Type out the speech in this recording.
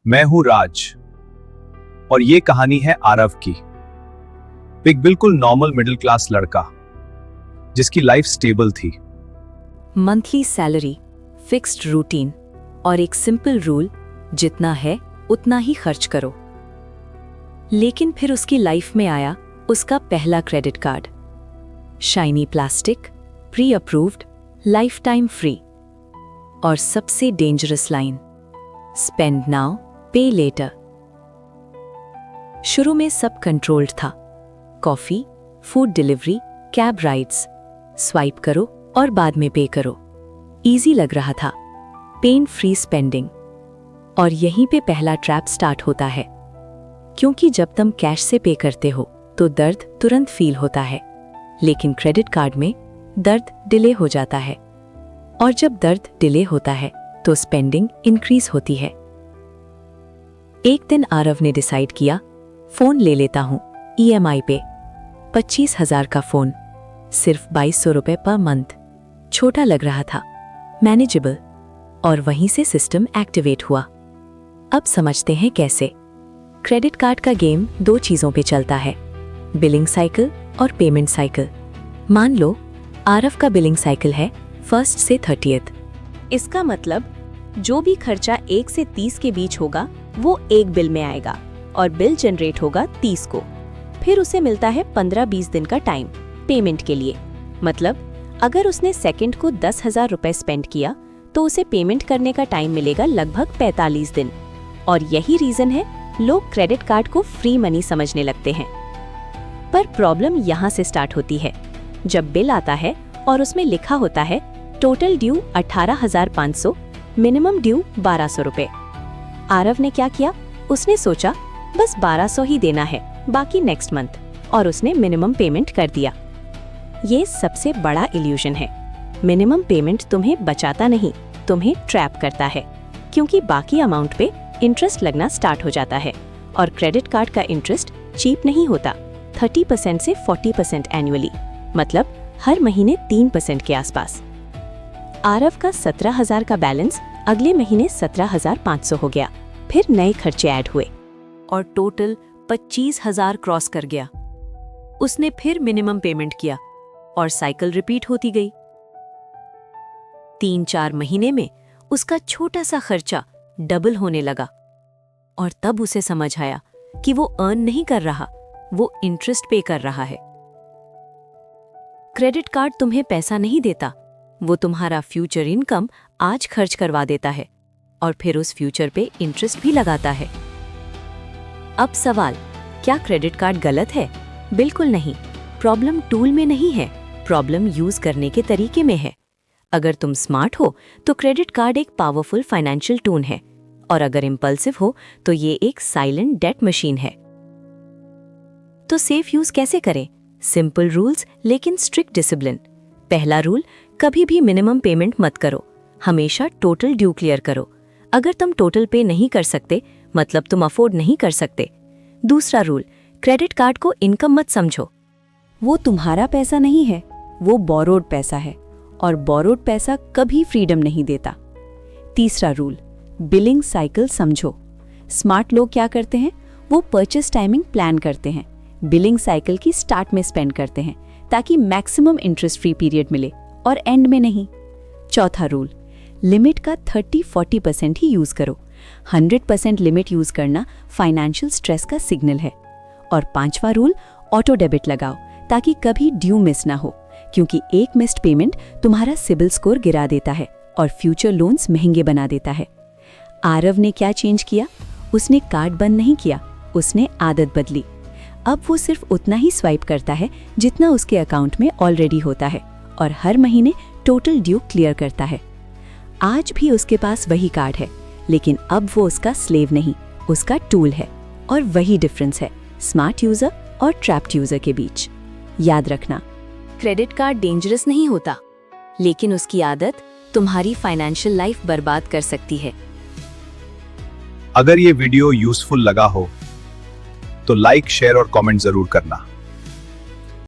मैं हूं राज और ये कहानी है आरव की। एक बिल्कुल नॉर्मल मिडिल क्लास लड़का जिसकी लाइफ स्टेबल थी। मंथली सैलरी, फिक्स्ड रूटीन और एक सिंपल रूल, जितना है उतना ही खर्च करो। लेकिन फिर उसकी लाइफ में आया उसका पहला credit card. Shiny plastic, pre approved, life time free और सबसे डेंजरस लाइन, स्पेंड नाउ पे लेटर। शुरू में सब कंट्रोल्ड था। Coffee, food delivery, cab rides, swipe करो और बाद में पे करो। इजी लग रहा था, पेन फ्री स्पेंडिंग। और यहीं पे पहला ट्रैप स्टार्ट होता है, क्योंकि जब तुम कैश से पे करते हो तो दर्द तुरंत फील होता है, लेकिन क्रेडिट कार्ड में दर्द डिले हो जाता है। और जब दर्द डिले होता है तो स्पेंडिंग इंक्रीज होती है। एक दिन आरव ने डिसाइड किया, फोन ले लेता हूं EMI पे। 25,000 का फोन, सिर्फ 2200 रुपए पर मंथ। छोटा लग रहा था, मैनेजेबल। और वहीं से सिस्टम एक्टिवेट हुआ। अब समझते हैं कैसे। क्रेडिट कार्ड का गेम दो चीजों पे चलता है, बिलिंग साइकिल और पेमेंट साइकिल। मान लो आरव का बिलिंग साइकिल है 1st से 30th। इसका मतलब जो भी खर्चा 1 से 30 के बीच होगा वो एक बिल में आएगा और बिल जनरेट होगा 30 को। फिर उसे मिलता है 15-20 दिन का टाइम पेमेंट के लिए। मतलब अगर उसने सेकंड को 10,000 रुपए स्पेंड किया तो उसे पेमेंट करने का टाइम मिलेगा लगभग 45 दिन। और यही रीजन है लोग क्रेडिट कार्ड को फ्री मनी समझने लगते हैं। पर प्रॉब्लम यहाँ से स्टार्ट होती है, जब बिल आता है और उसमें लिखा होता है टोटल ड्यू 18,500, मिनिमम ड्यू 1,200 रुपए। आरव ने क्या किया, उसने सोचा बस 1,200 ही देना है, बाकी नेक्स्ट मंथ, और उसने मिनिमम पेमेंट कर दिया। ये सबसे बड़ा इल्यूजन है। मिनिमम पेमेंट तुम्हें बचाता नहीं, तुम्हें ट्रैप करता है, क्योंकि बाकी अमाउंट पे इंटरेस्ट लगना स्टार्ट हो जाता है। और क्रेडिट कार्ड का इंटरेस्ट चीप नहीं होता, 30% से 40% एनुअली, मतलब हर महीने 3% के आसपास। आरव का 17,000 का बैलेंस अगले महीने 17,500 हो गया। फिर नए खर्चे ऐड हुए और टोटल 25,000 क्रॉस कर गया। उसने फिर मिनिमम पेमेंट किया और साइकिल रिपीट होती गई। 3-4 महीने में उसका छोटा सा खर्चा डबल होने लगा। और तब उसे समझ आया कि वो अर्न नहीं कर रहा, वो इंटरेस्ट पे कर रहा है। क्रेडिट कार्ड तुम्हें पैसा नहीं देता, वो तुम्हारा फ्यूचर इनकम आज खर्च करवा देता है और फिर उस फ्यूचर पे इंटरेस्ट भी लगाता है। अब सवाल, क्या क्रेडिट कार्ड गलत है? बिल्कुल नहीं। प्रॉब्लम टूल में नहीं है, प्रॉब्लम यूज करने के तरीके में है। अगर तुम स्मार्ट हो तो क्रेडिट कार्ड एक पावरफुल फाइनेंशियल टूल है, और अगर इम्पल्सिव हो तो ये एक साइलेंट डेट मशीन है। तो सेफ यूज कैसे करें? सिंपल रूल्स लेकिन स्ट्रिक्ट डिसिप्लिन। पहला रूल, कभी भी मिनिमम पेमेंट मत करो, हमेशा टोटल ड्यू क्लियर करो। अगर तुम टोटल पे नहीं कर सकते मतलब तुम अफोर्ड नहीं कर सकते। दूसरा रूल, क्रेडिट कार्ड को इनकम मत समझो, वो तुम्हारा पैसा नहीं है, वो बोरोड पैसा है, और बोरोड पैसा कभी फ्रीडम नहीं देता। तीसरा रूल, बिलिंग साइकिल समझो। स्मार्ट लोग क्या करते हैं, वो परचेस टाइमिंग प्लान करते हैं, बिलिंग साइकिल की स्टार्ट में स्पेंड करते हैं ताकि मैक्सिमम इंटरेस्ट फ्री पीरियड मिले और एंड में नहीं। चौथा रूल, लिमिट का 30-40% ही यूज करो। 100% लिमिट यूज करना फाइनेंशियल स्ट्रेस का सिग्नल है। और पांचवा रूल, ऑटो डेबिट लगाओ ताकि कभी ड्यू मिस ना हो, क्योंकि एक मिस्ड पेमेंट तुम्हारा सिबिल स्कोर गिरा देता है और फ्यूचर लोन्स महंगे बना देता है। आरव ने क्या चेंज किया? उसने कार्ड बंद नहीं किया, उसने आदत बदली। अब वो सिर्फ उतना ही स्वाइप करता है जितना उसके अकाउंट में ऑलरेडी होता है, और हर महीने टोटल ड्यू क्लियर करता है। आज भी उसके पास वही कार्ड है, लेकिन अब वो उसका स्लेव नहीं, उसका टूल है। और वही डिफरेंस है स्मार्ट यूजर और ट्रैप्ड यूजर के बीच। याद रखना, क्रेडिट कार्ड डेंजरस नहीं होता, लेकिन उसकी आदत तुम्हारी फाइनेंशियल लाइफ बर्बाद कर सकती है। अगर ये वीडियो यूजफुल लगा हो तो लाइक, शेयर और कमेंट जरूर करना।